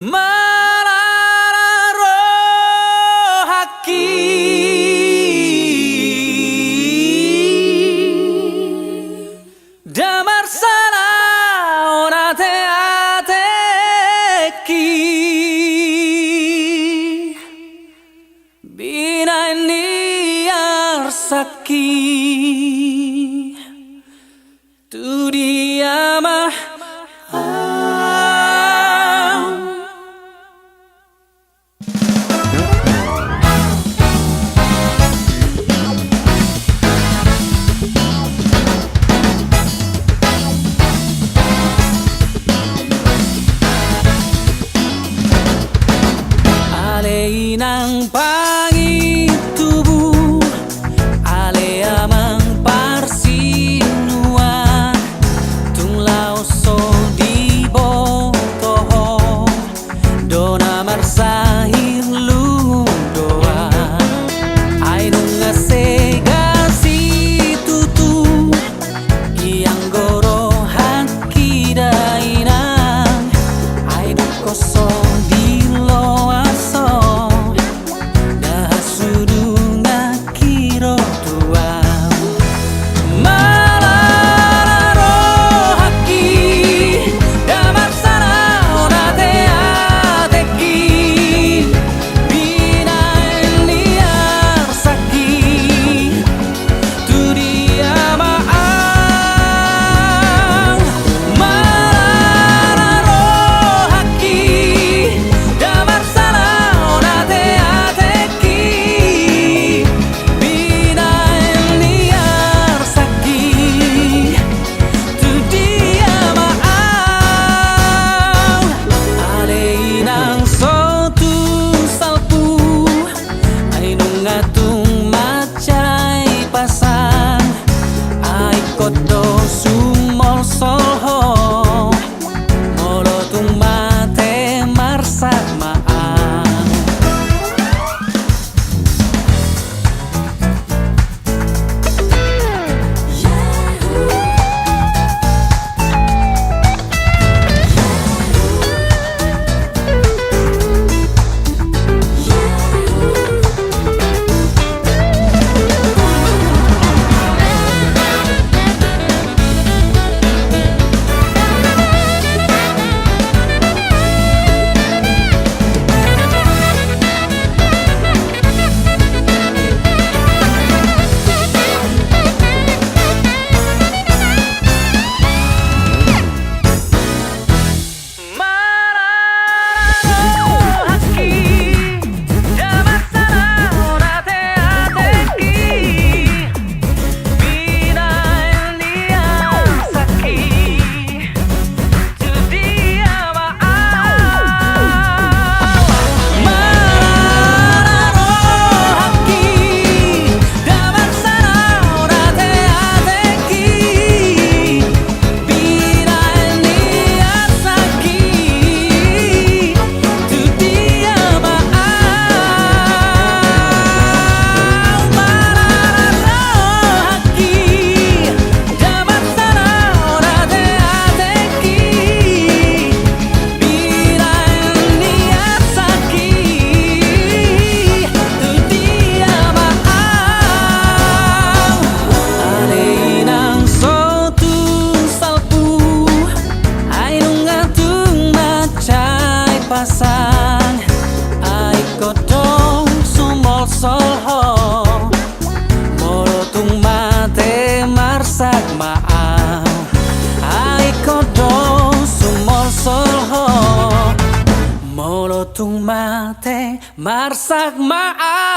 Mararo haki damar sana onate ateki bina niar saki tu dia mah nang pangi tubuh ale amang parsinua tung lao so di botoho dona marsahir lu doa ai nung ngasegasi tutu yang goro haki dainang ai du koso di loa kodo sumol solho molo tung mate marsak maang pasang ai kodong sumol solho molo tung mate marsak maang ai kodong sumol solho molo tung mate marsak maang.